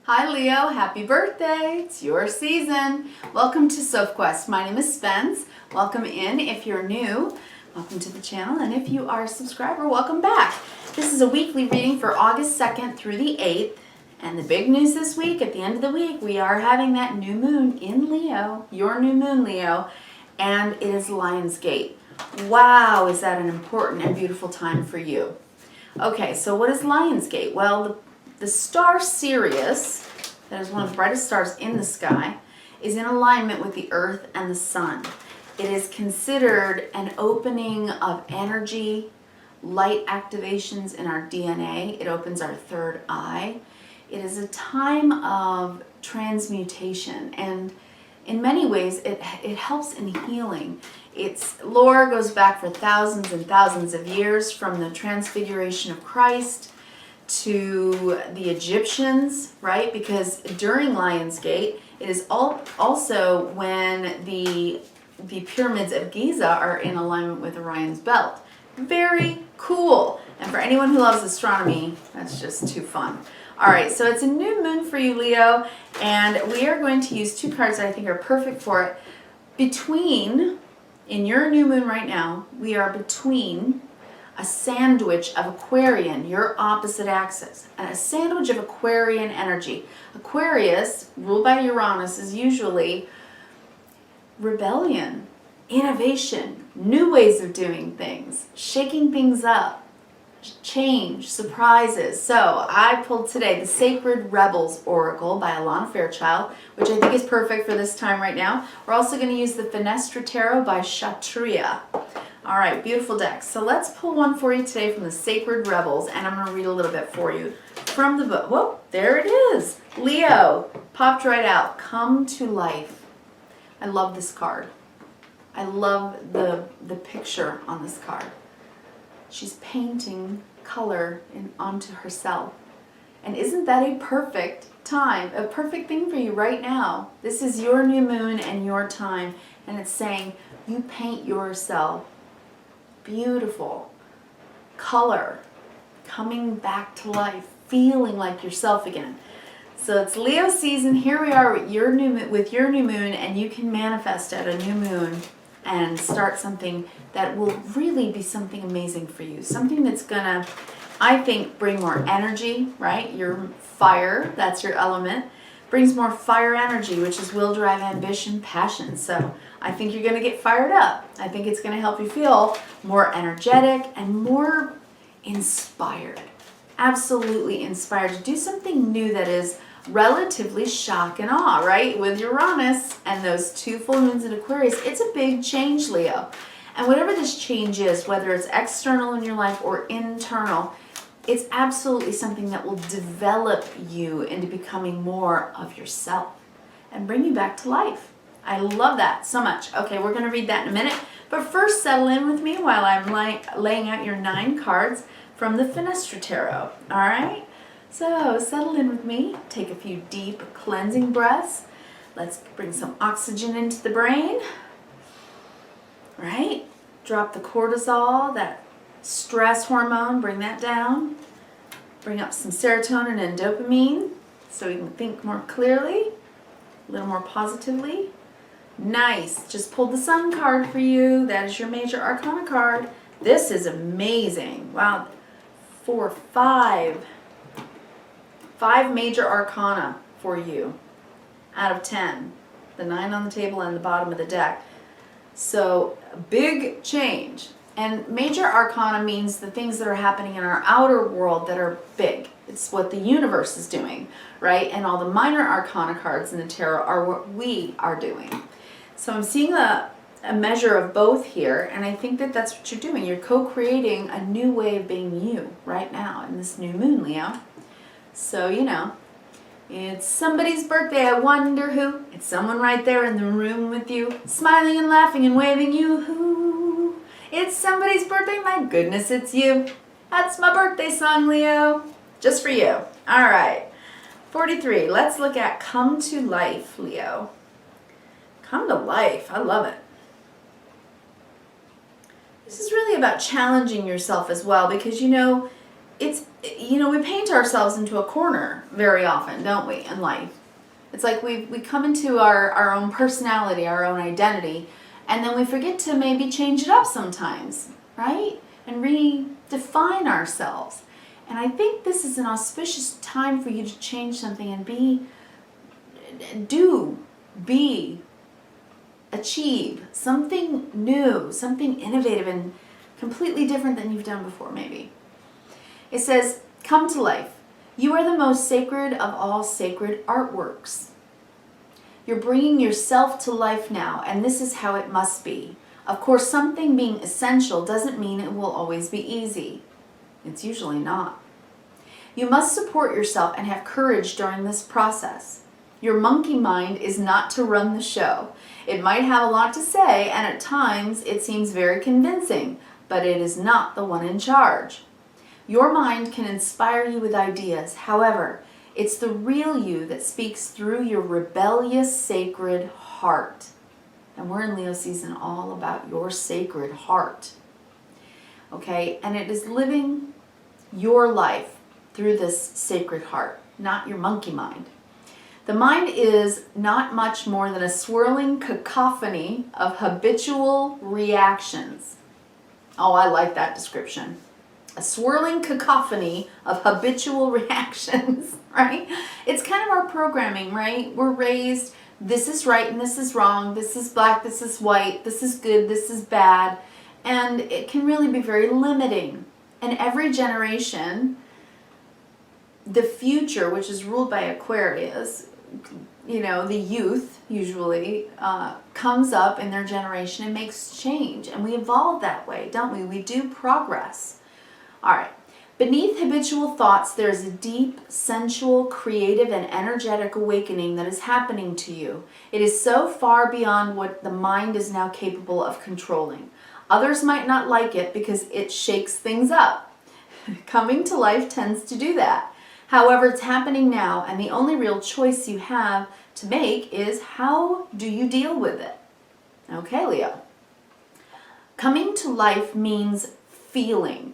Hi Leo, happy birthday. It's your season. Welcome to Sophquest. My name is Spence. Welcome in if you're new. Welcome to the channel, and if you are a subscriber, welcome back. This is a weekly reading for August 2nd through the 8th. And the big news this week, at the end of the week, we are having that new moon in Leo, your new moon, Leo, and it is Lionsgate. Wow, is that an important and beautiful time for you? Okay, so what is Lionsgate? Well, the star Sirius, that is one of the brightest stars in the sky, is in alignment with the Earth and the Sun. It is considered an opening of energy, light activations in our DNA. It opens our third eye. It is a time of transmutation, and in many ways it helps in healing. Its lore goes back for thousands and thousands of years, from the transfiguration of Christ to the Egyptians, right? Because during Lionsgate, it is also when the pyramids of Giza are in alignment with Orion's belt. Very cool. And for anyone who loves astronomy, that's just too fun. All right, so it's a new moon for you, Leo, and we are going to use two cards that I think are perfect for it. In your new moon right now, we are between a sandwich of Aquarian, your opposite axis, and a sandwich of Aquarian energy. Aquarius, ruled by Uranus, is usually rebellion, innovation, new ways of doing things, shaking things up, change, surprises. So I pulled today the Sacred Rebels Oracle by Alana Fairchild, which I think is perfect for this time right now. We're also going to use the Fenestra Tarot by Kshatriya. All right, beautiful deck. So let's pull one for you today from the Sacred Rebels, and I'm going to read a little bit for you from the book. Whoa, there it is. Leo, popped right out. Come to life. I love this card. I love the picture on this card. She's painting color onto herself. And isn't that a perfect time, a perfect thing for you right now? This is your new moon and your time, and it's saying you paint yourself. Beautiful color, coming back to life, feeling like yourself again. So it's Leo season. Here we are with your new moon, and you can manifest at a new moon and start something that will really be something amazing for you. Something that's gonna, I think, bring more energy, right? Your fire, that's your element, brings more fire energy, which is will, drive, ambition, passion. So I think you're gonna get fired up. I think it's gonna help you feel more energetic and more inspired. Absolutely inspired to do something new that is relatively shock and awe, right? With Uranus and those two full moons in Aquarius, it's a big change, Leo. And whatever this change is, whether it's external in your life or internal, it's absolutely something that will develop you into becoming more of yourself and bring you back to life. I love that so much. Okay, we're going to read that in a minute. But first, settle in with me while I'm laying out your 9 cards from the Fenestra Tarot. All right? So settle in with me. Take a few deep cleansing breaths. Let's bring some oxygen into the brain. Right? Drop the cortisol, that stress hormone, bring that down. Bring up some serotonin and dopamine so we can think more clearly, a little more positively. Nice. Just pulled the Sun card for you. That is your major arcana card. This is amazing. Wow. 5 major arcana for you out of 10. The 9 on the table and the bottom of the deck. So big change. And major arcana means the things that are happening in our outer world that are big. It's what the universe is doing, right? And all the minor arcana cards in the tarot are what we are doing. So I'm seeing a measure of both here, and I think that that's what you're doing. You're co-creating a new way of being you right now in this new moon, Leo. So, you know, it's somebody's birthday, I wonder who. It's someone right there in the room with you, smiling and laughing and waving you. It's somebody's birthday, my goodness, it's you. That's my birthday song, Leo. Just for you. All right. 43, let's look at Come to Life, Leo. Come to life, I love it. This is really about challenging yourself as well, because you know, it's you know, we paint ourselves into a corner very often, don't we, in life? It's like we come into our own personality, our own identity, and then we forget to maybe change it up sometimes, right? And redefine ourselves. And I think this is an auspicious time for you to change something and achieve something new, something innovative and completely different than you've done before, maybe. It says, come to life. You are the most sacred of all sacred artworks. You're bringing yourself to life now, and this is how it must be. Of course, something being essential doesn't mean it will always be easy. It's usually not. You must support yourself and have courage during this process. Your monkey mind is not to run the show. It might have a lot to say, and at times it seems very convincing, but it is not the one in charge. Your mind can inspire you with ideas. However, it's the real you that speaks through your rebellious, sacred heart. And we're in Leo season all about your sacred heart. Okay? And it is living your life through this sacred heart, not your monkey mind. The mind is not much more than a swirling cacophony of habitual reactions. Oh, I like that description. A swirling cacophony of habitual reactions, right? It's kind of our programming, right? We're raised, this is right and this is wrong, this is black, this is white, this is good, this is bad, and it can really be very limiting. And every generation, the future, which is ruled by Aquarius, you know, the youth usually comes up in their generation and makes change. And we evolve that way, don't we? We do progress. All right. Beneath habitual thoughts, there is a deep, sensual, creative, and energetic awakening that is happening to you. It is so far beyond what the mind is now capable of controlling. Others might not like it because it shakes things up. Coming to life tends to do that. However, it's happening now, and the only real choice you have to make is how do you deal with it? Okay, Leo. Coming to life means feeling.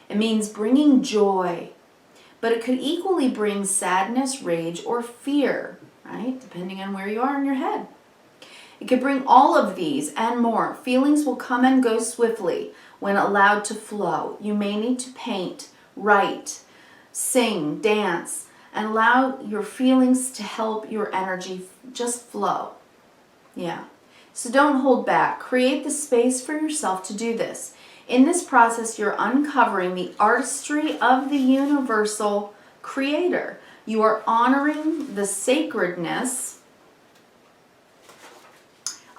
It means bringing joy, but it could equally bring sadness, rage, or fear, right? Depending on where you are in your head. It could bring all of these and more. Feelings will come and go swiftly when allowed to flow. You may need to paint, write, sing, dance, and allow your feelings to help your energy just flow. Yeah. So don't hold back. Create the space for yourself to do this. In this process, you're uncovering the artistry of the universal creator. You are honoring the sacredness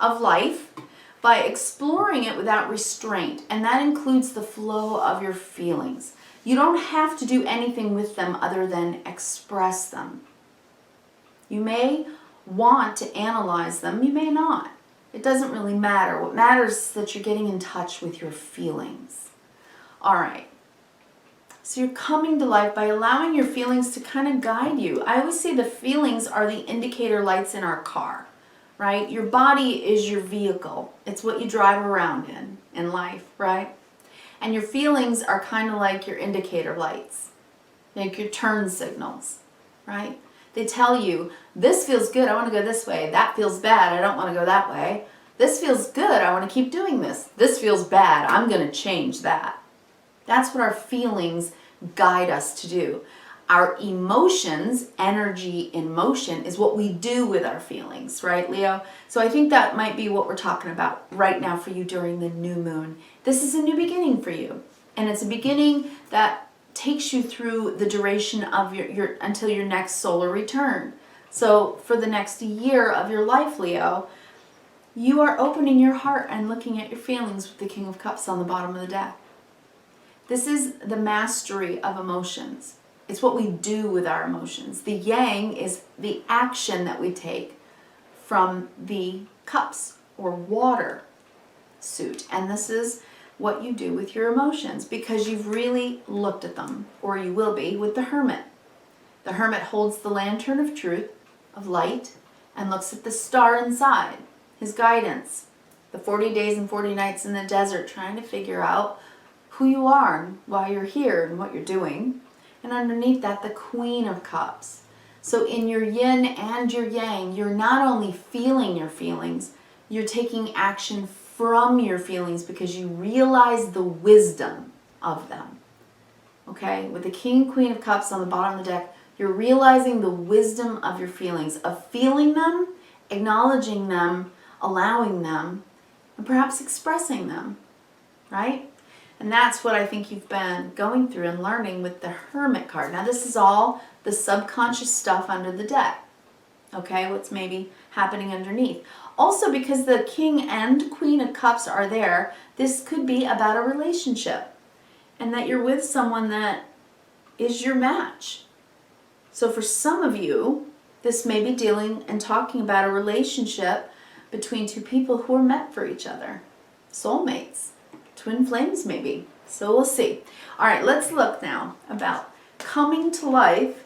of life by exploring it without restraint, and that includes the flow of your feelings. You don't have to do anything with them other than express them. You may want to analyze them, you may not. It doesn't really matter. What matters is that you're getting in touch with your feelings. All right. So you're coming to life by allowing your feelings to kind of guide you. I always say the feelings are the indicator lights in our car, right? Your body is your vehicle. It's what you drive around in life, right? And your feelings are kind of like your indicator lights, like your turn signals, right? They tell you, this feels good, I want to go this way. That feels bad, I don't want to go that way. This feels good, I want to keep doing this. This feels bad, I'm going to change that. That's what our feelings guide us to do. Our emotions, energy in motion, is what we do with our feelings, right, Leo? So I think that might be what we're talking about right now for you during the new moon. This is a new beginning for you. And it's a beginning that takes you through the duration of your until your next solar return. So for the next year of your life, Leo, you are opening your heart and looking at your feelings with the King of Cups on the bottom of the deck. This is the mastery of emotions. It's what we do with our emotions. The yang is the action that we take from the cups or water suit. And this is what you do with your emotions because you've really looked at them, or you will be with the Hermit. The Hermit holds the lantern of truth, of light, and looks at the star inside, his guidance. The 40 days and 40 nights in the desert trying to figure out who you are and why you're here and what you're doing. And underneath that, the Queen of Cups. So in your yin and your yang, you're not only feeling your feelings, you're taking action from your feelings because you realize the wisdom of them. Okay? With the King and Queen of Cups on the bottom of the deck, you're realizing the wisdom of your feelings, of feeling them, acknowledging them, allowing them, and perhaps expressing them, right? And that's what I think you've been going through and learning with the Hermit card. Now this is all the subconscious stuff under the deck, okay? What's maybe happening underneath. Also, because the King and Queen of Cups are there, this could be about a relationship and that you're with someone that is your match. So for some of you, this may be dealing and talking about a relationship between two people who are meant for each other. Soulmates, twin flames maybe. So we'll see. All right, let's look now about coming to life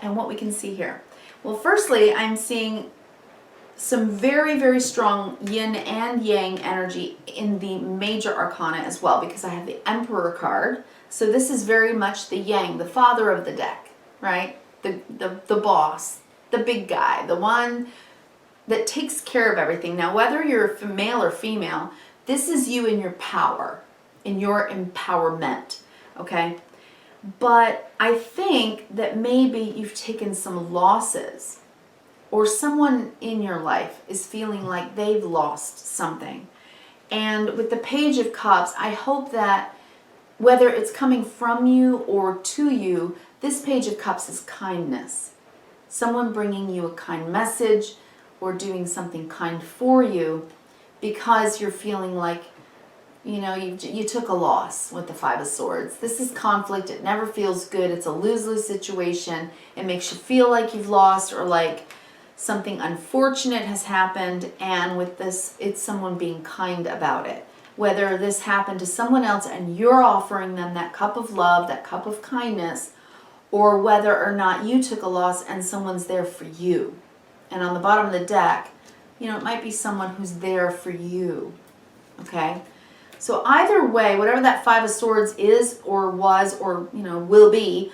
and what we can see here. Well, firstly, I'm seeing some very, very strong yin and yang energy in the major arcana as well, because I have the Emperor card. So this is very much the yang, the father of the deck, right? The boss, the big guy, the one that takes care of everything. Now, whether you're male or female, this is you in your power, in your empowerment, okay? But I think that maybe you've taken some losses, or someone in your life is feeling like they've lost something. And with the Page of Cups, I hope that whether it's coming from you or to you, this Page of Cups is kindness. Someone bringing you a kind message or doing something kind for you because you're feeling like, you know, you took a loss with the Five of Swords. This is conflict. It never feels good. It's a lose-lose situation. It makes you feel like you've lost or like something unfortunate has happened. And with this, it's someone being kind about it. Whether this happened to someone else and you're offering them that cup of love, that cup of kindness, or whether or not you took a loss and someone's there for you. And on the bottom of the deck, you know, it might be someone who's there for you, okay? So either way, whatever that Five of Swords is or was or, you know, will be,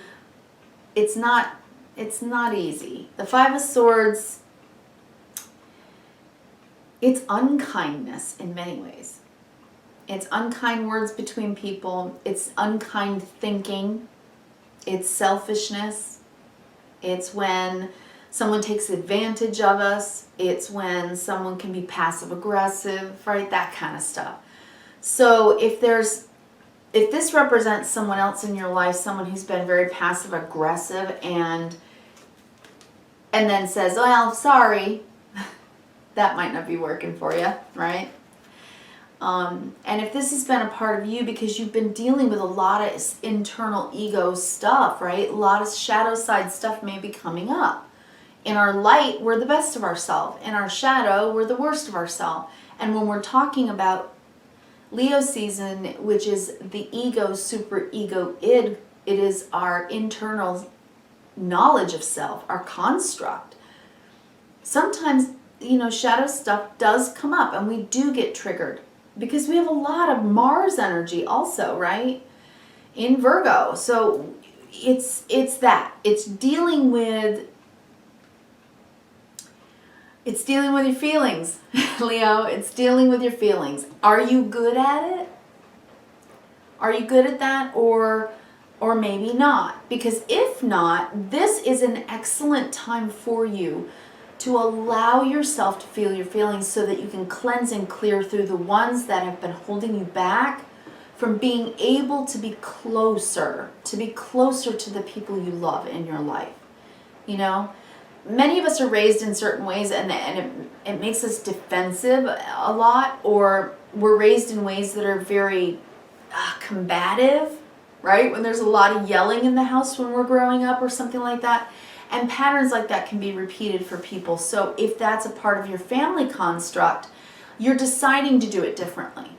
it's not easy. The Five of Swords, it's unkindness in many ways. It's unkind words between people. It's unkind thinking. It's selfishness. It's when someone takes advantage of us. It's when someone can be passive aggressive, right? That kind of stuff. So if this represents someone else in your life, someone who's been very passive aggressive and then says, well, sorry, that might not be working for you, right? And if this has been a part of you because you've been dealing with a lot of internal ego stuff, right? A lot of shadow side stuff may be coming up. In our light, we're the best of ourselves. In our shadow, we're the worst of ourselves. And when we're talking about Leo season, which is the ego, super ego, it is our internal knowledge of self, our construct. Sometimes, you know, shadow stuff does come up and we do get triggered because we have a lot of Mars energy also, right? In Virgo. So it's that. It's dealing with your feelings, Leo. It's dealing with your feelings. Are you good at it? Are you good at that or maybe not? Because if not, this is an excellent time for you to allow yourself to feel your feelings so that you can cleanse and clear through the ones that have been holding you back from being able to be closer to the people you love in your life. You know, many of us are raised in certain ways and it makes us defensive a lot, or we're raised in ways that are very combative, right? When there's a lot of yelling in the house when we're growing up or something like that. And patterns like that can be repeated for people. So if that's a part of your family construct, you're deciding to do it differently.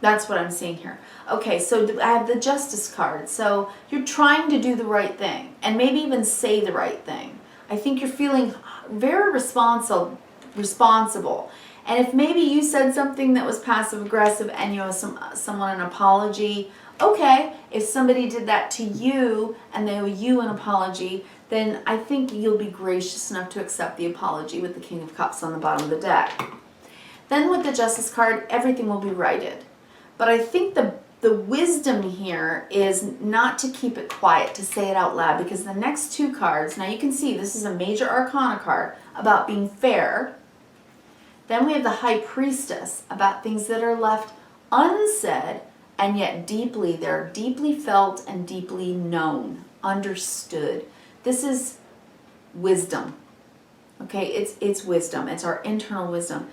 That's what I'm seeing here. Okay, so I have the Justice card. So you're trying to do the right thing and maybe even say the right thing. I think you're feeling very responsible And if maybe you said something that was passive aggressive and you owe someone an apology, okay. If somebody did that to you and they owe you an apology, then I think you'll be gracious enough to accept the apology with the King of Cups on the bottom of the deck. Then with the Justice card, everything will be righted. But I think the wisdom here is not to keep it quiet, to say it out loud, because the next two cards, now you can see this is a major arcana card about being fair. Then we have the High Priestess, about things that are left unsaid and yet they're deeply felt and deeply known, understood. This is wisdom, okay? It's wisdom. It's our internal wisdom.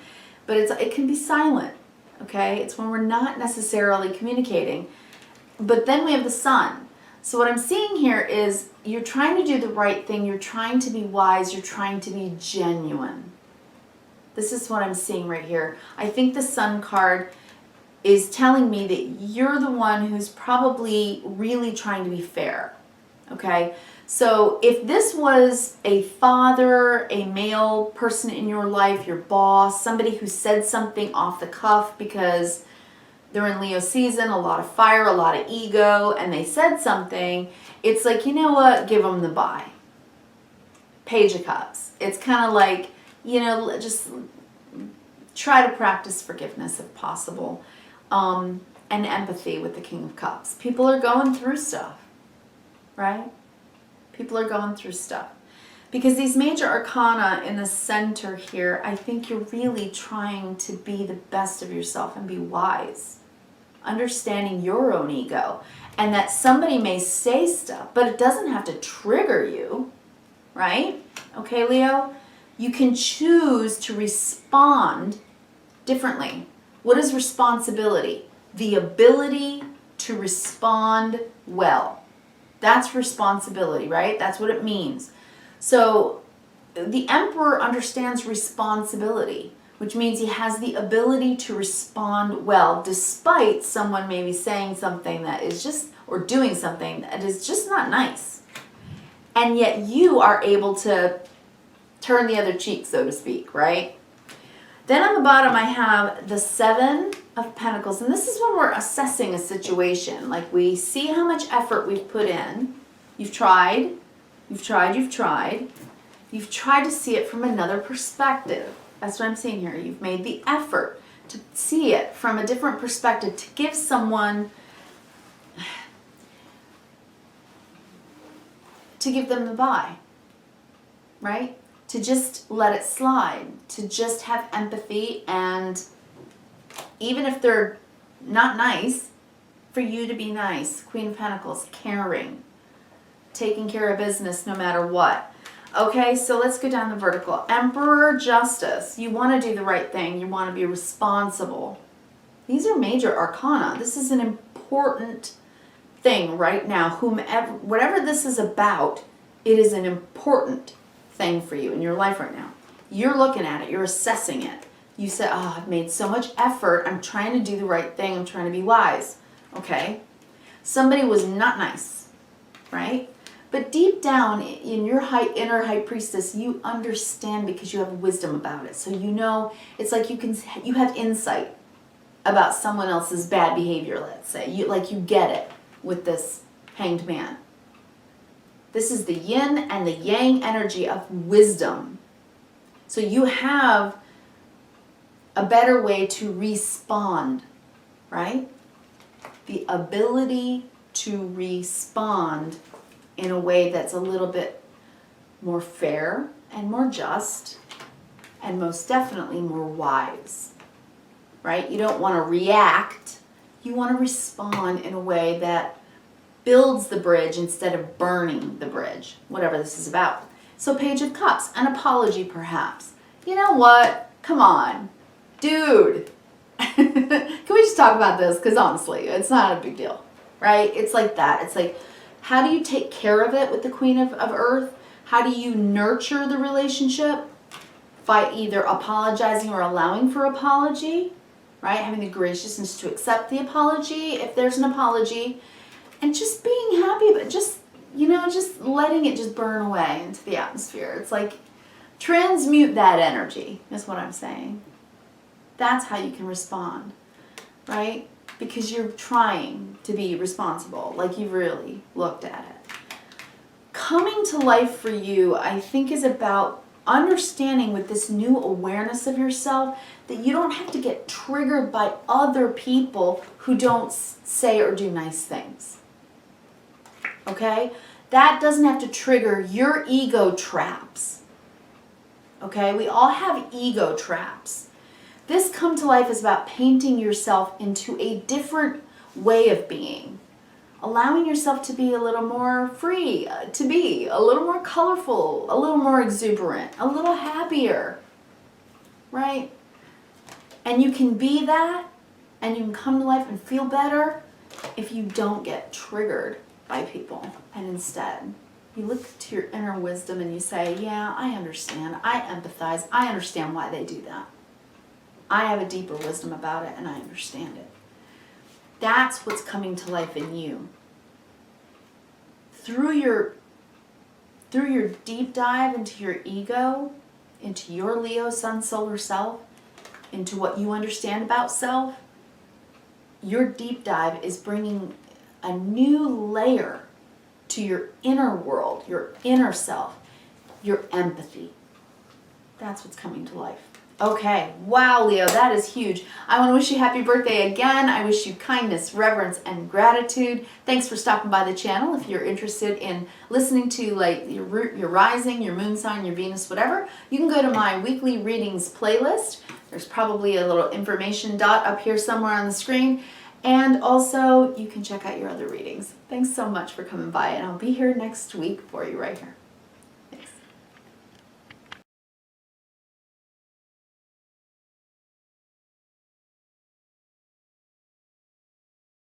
But it can be silent, okay? It's when we're not necessarily communicating. But then we have the Sun. So what I'm seeing here is you're trying to do the right thing. You're trying to be wise. You're trying to be genuine. This is what I'm seeing right here. I think the Sun card is telling me that you're the one who's probably really trying to be fair, okay? So if this was a father, a male person in your life, your boss, somebody who said something off the cuff because they're in Leo season, a lot of fire, a lot of ego, and they said something, it's like, you know what, give them the bye. Page of Cups. It's kind of like, you know, just try to practice forgiveness if possible, and empathy with the King of Cups. People are going through stuff, right? People are going through stuff. Because these major arcana in the center here, I think you're really trying to be the best of yourself and be wise. Understanding your own ego. And that somebody may say stuff, but it doesn't have to trigger you, right? Okay, Leo? You can choose to respond differently. What is responsibility? The ability to respond well. That's responsibility, right? That's what it means. So the Emperor understands responsibility, which means he has the ability to respond well, despite someone maybe saying something that is just, or doing something that is just not nice. And yet you are able to turn the other cheek, so to speak, right? Then on the bottom I have the Seven of Pentacles, and this is when we're assessing a situation. Like we see how much effort we've put in. You've tried, you've tried, you've tried. You've tried to see it from another perspective. That's what I'm seeing here. You've made the effort to see it from a different perspective, to give someone, to give them the bye, right? To just let it slide, to just have empathy, and even if they're not nice, for you to be nice. Queen of Pentacles, caring, taking care of business no matter what. Okay, so let's go down the vertical. Emperor, Justice. You want to do the right thing. You want to be responsible. These are major arcana. This is an important thing right now. Whatever this is about, it is an important thing for you in your life right now. You're looking at it. You're assessing it. You said, oh, I've made so much effort. I'm trying to do the right thing. I'm trying to be wise. Okay. Somebody was not nice, right? But deep down in your inner High Priestess, you understand because you have wisdom about it. So you know, it's like you have insight about someone else's bad behavior, let's say. You get it with this Hanged Man. This is the yin and the yang energy of wisdom. So you have a better way to respond, right? The ability to respond in a way that's a little bit more fair and more just, and most definitely more wise, right? You don't want to react. You want to respond in a way that builds the bridge instead of burning the bridge, whatever this is about. So Page of Cups, an apology perhaps. You know what? Come on, dude. Can we just talk about this? Because honestly, it's not a big deal, right? It's like that. It's like, how do you take care of it with the Queen of Earth? How do you nurture the relationship? By either apologizing or allowing for apology, right? Having the graciousness to accept the apology if there's an apology. And just being happy, but just, you know, just letting it just burn away into the atmosphere. It's like, transmute that energy, is what I'm saying. That's how you can respond, right? Because you're trying to be responsible, like you've really looked at it. Coming to life for you, I think, is about understanding with this new awareness of yourself that you don't have to get triggered by other people who don't say or do nice things. Okay? That doesn't have to trigger your ego traps. Okay? We all have ego traps. This come to life is about painting yourself into a different way of being. Allowing yourself to be a little more free, to be a little more colorful, a little more exuberant, a little happier, right? And you can be that, and you can come to life and feel better if you don't get triggered by people. And instead, you look to your inner wisdom and you say, yeah, I understand, I empathize, I understand why they do that. I have a deeper wisdom about it, and I understand it. That's what's coming to life in you. Through your deep dive into your ego, into your Leo Sun Solar Self, into what you understand about self, your deep dive is bringing a new layer to your inner world, your inner self, your empathy. That's what's coming to life. Okay, wow, Leo, that is huge. I want to wish you happy birthday again. I wish you kindness, reverence, and gratitude. Thanks for stopping by the channel. If you're interested in listening to like your rising, your moon sign, your Venus, whatever, you can go to my weekly readings playlist. There's probably a little information dot up here somewhere on the screen. And also, you can check out your other readings. Thanks so much for coming by, and I'll be here next week for you right here.